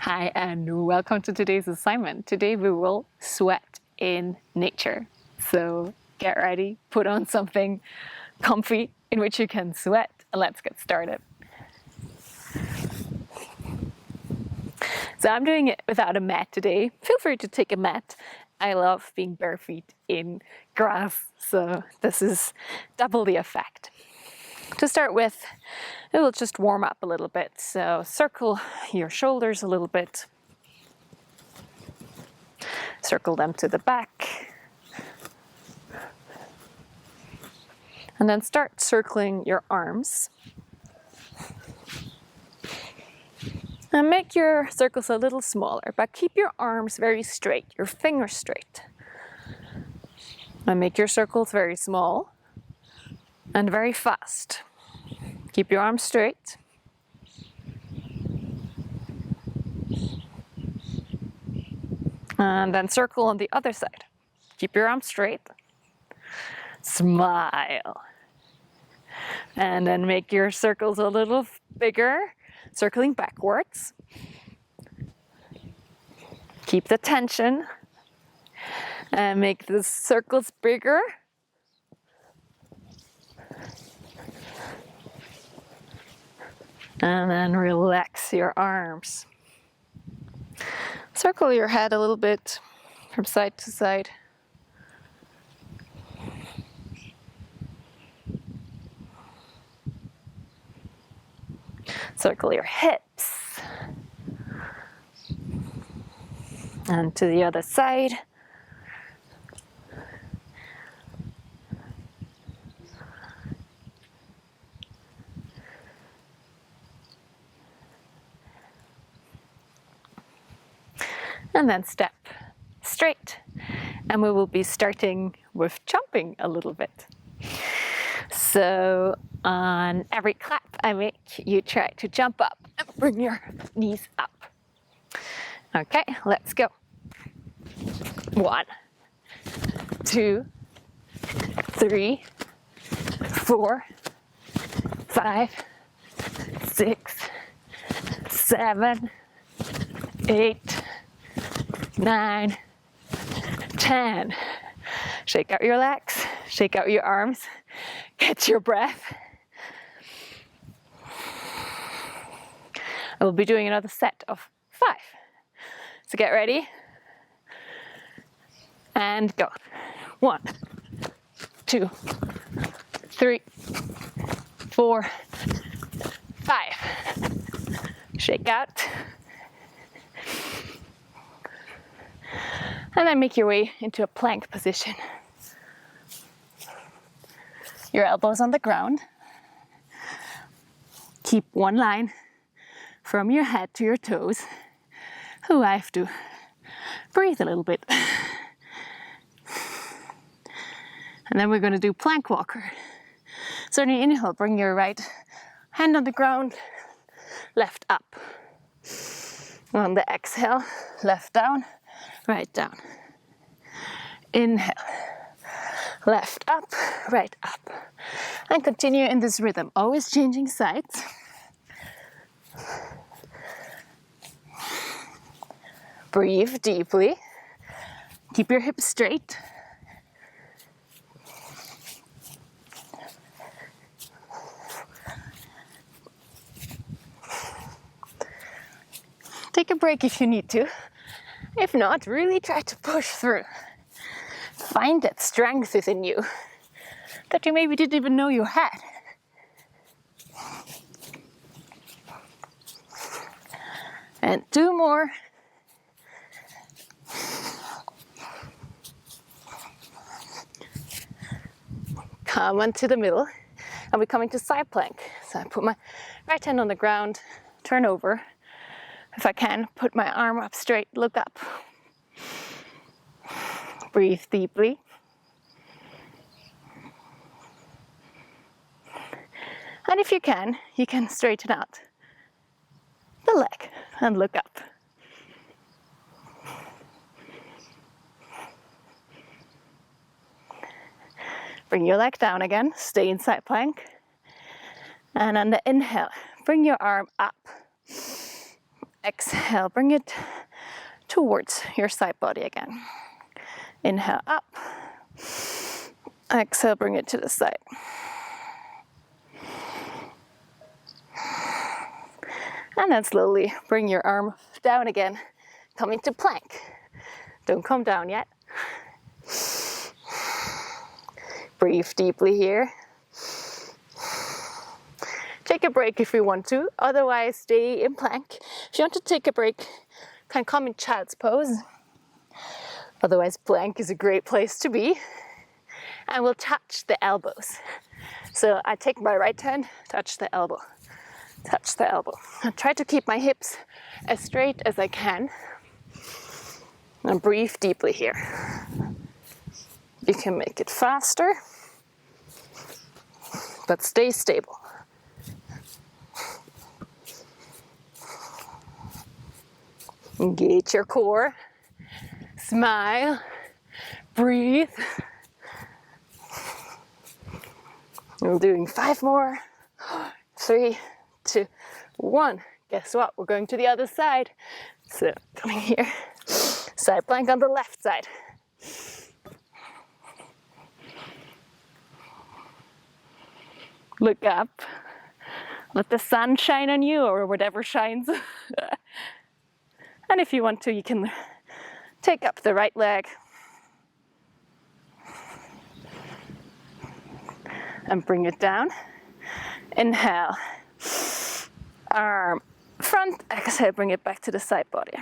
Hi and welcome to today's assignment. Today we will sweat in nature. So get ready, put on something comfy in which you can sweat, and let's get started. So I'm doing it without a mat today. Feel free to take a mat. I love being bare feet in grass, so this is double the effect. To start with, it will just warm up a little bit. So circle your shoulders a little bit. Circle them to the back. And then start circling your arms. And make your circles a little smaller, but keep your arms very straight, your fingers straight. And make your circles very small and very fast. Keep your arms straight. And then circle on the other side. Keep your arms straight. Smile. And then make your circles a little bigger, circling backwards. Keep the tension. And make the circles bigger. And then relax your arms. Circle your head a little bit from side to side. Circle your hips. And to the other side. And then step straight. And we will be starting with jumping a little bit. So on every clap I make, you try to jump up and bring your knees up. Okay, let's go. 1, 2, 3, 4, 5, 6, 7, 8, 9, 10. Shake out your legs, shake out your arms, catch your breath. I will be doing another set of 5. So get ready and go. 1, 2, 3, 4, 5. Shake out. And then make your way into a plank position. Your elbows on the ground. Keep one line from your head to your toes. Oh, I have to breathe a little bit. And then we're going to do plank walker. So on your inhale, bring your right hand on the ground, left up. On the exhale, left down, right down. Inhale, left up, right up. And continue in this rhythm, always changing sides. Breathe deeply. Keep your hips straight. Take a break if you need to. If not, really try to push through. Find that strength within you that you maybe didn't even know you had. And 2 more. Come onto the middle. And we're coming to side plank. So I put my right hand on the ground, turn over. If I can, put my arm up straight, look up. Breathe deeply. And if you can straighten out the leg and look up. Bring your leg down again, stay in side plank. And on the inhale, bring your arm up. exhale, bring it towards your side body again. Inhale up. Exhale, bring it to the side. And then slowly bring your arm down again. Come into plank. Don't come down yet. Breathe deeply here. Take a break if you want to, otherwise stay in plank. If you want to take a break, can come in child's pose. Otherwise, plank is a great place to be. And we'll touch the elbows. So I take my right hand, touch the elbow, touch the elbow. I try to keep my hips as straight as I can. And breathe deeply here. You can make it faster, but stay stable. Engage your core. Smile. Breathe. We're doing 5 more. 3, 2, 1. Guess what? We're going to the other side. So coming here. Side plank on the left side. Look up. Let the sun shine on you, or whatever shines. And if you want to, you can take up the right leg. And bring it down. Inhale. Arm front. Exhale, bring it back to the side body.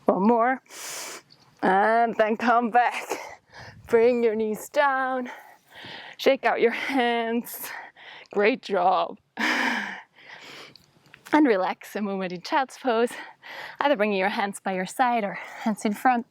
One more. And then come back. Bring your knees down. Shake out your hands. Great job. And relax a moment in child's pose. Either bringing your hands by your side or hands in front.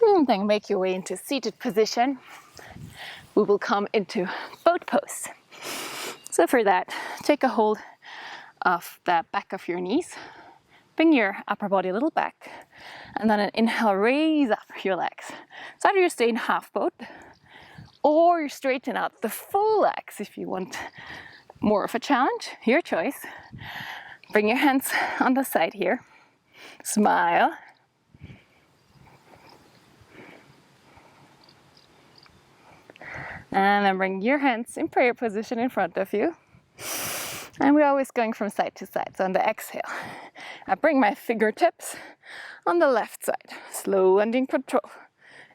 And then make your way into seated position. We will come into boat pose. So for that, take a hold of the back of your knees. Bring your upper body a little back. And then an inhale, raise up your legs. So either you stay in half boat, or you straighten out the full legs if you want more of a challenge. Your choice. Bring your hands on the side here. Smile. And then bring your hands in prayer position in front of you. And we're always going from side to side. So on the exhale, I bring my fingertips on the left side. Slow and in control.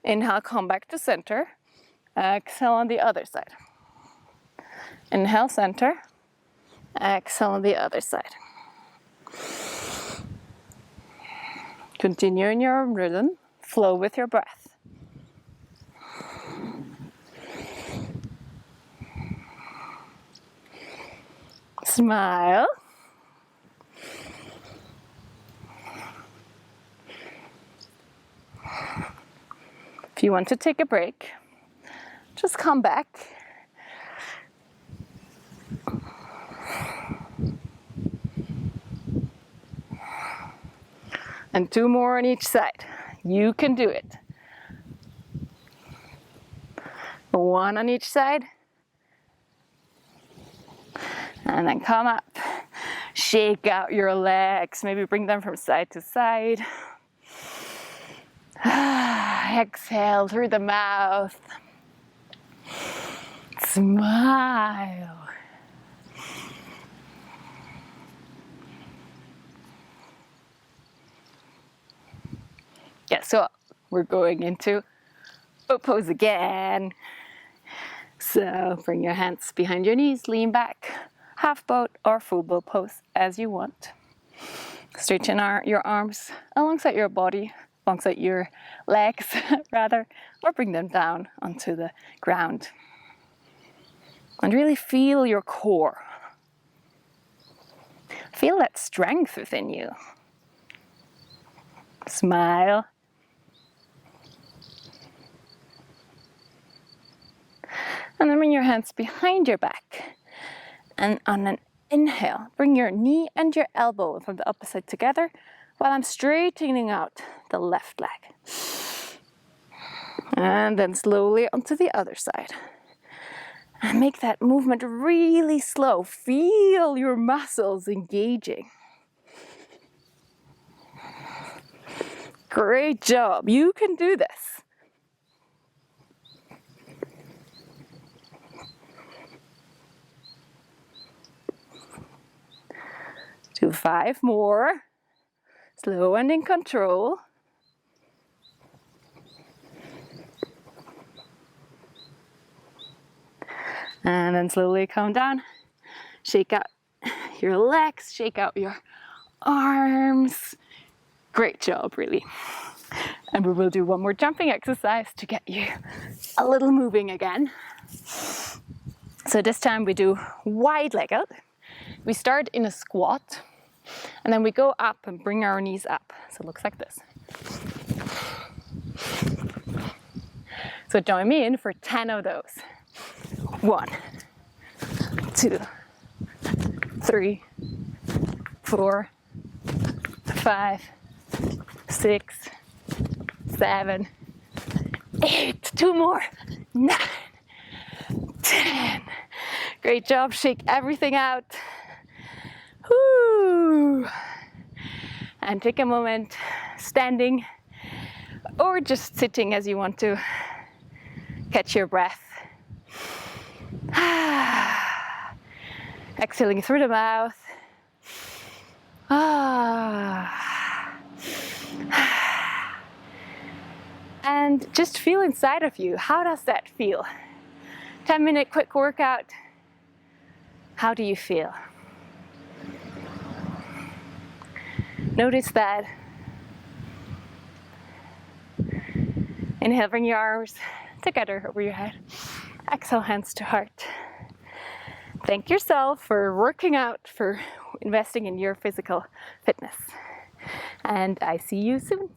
Inhale, come back to center. Exhale on the other side. Inhale, center. Exhale on the other side. Continue in your own rhythm. Flow with your breath. Smile. If you want to take a break, just come back. And 2 more on each side. You can do it. 1 on each side. And then come up. Shake out your legs. Maybe bring them from side to side. Exhale through the mouth. Smile. Guess what? We're going into boat pose again. So bring your hands behind your knees, lean back. Half boat or full boat pose as you want. Straighten your arms alongside your body, alongside your legs rather, or bring them down onto the ground. And really feel your core. Feel that strength within you. Smile. And then bring your hands behind your back. And on an inhale, bring your knee and your elbow from the opposite together while I'm straightening out the left leg. And then slowly onto the other side. And make that movement really slow. Feel your muscles engaging. Great job. You can do this. Do 5 more. Slow and in control. And then slowly calm down. Shake out your legs, shake out your arms. Great job, really. And we will do one more jumping exercise to get you a little moving again. So this time we do wide leg out. We start in a squat, and then we go up and bring our knees up. So it looks like this. So join me in for 10 of those. 1, 2, 3, 4, 5, 6, 7, 8, 2 more, 9, 10. Great job, shake everything out. Woo. And take a moment standing or just sitting as you want to catch your breath. Exhaling through the mouth. And just feel inside of you. How does that feel? 10-minute quick workout. How do you feel? Notice that. Inhale, bring your arms together over your head. Exhale, hands to heart. Thank yourself for working out, for investing in your physical fitness. And I see you soon.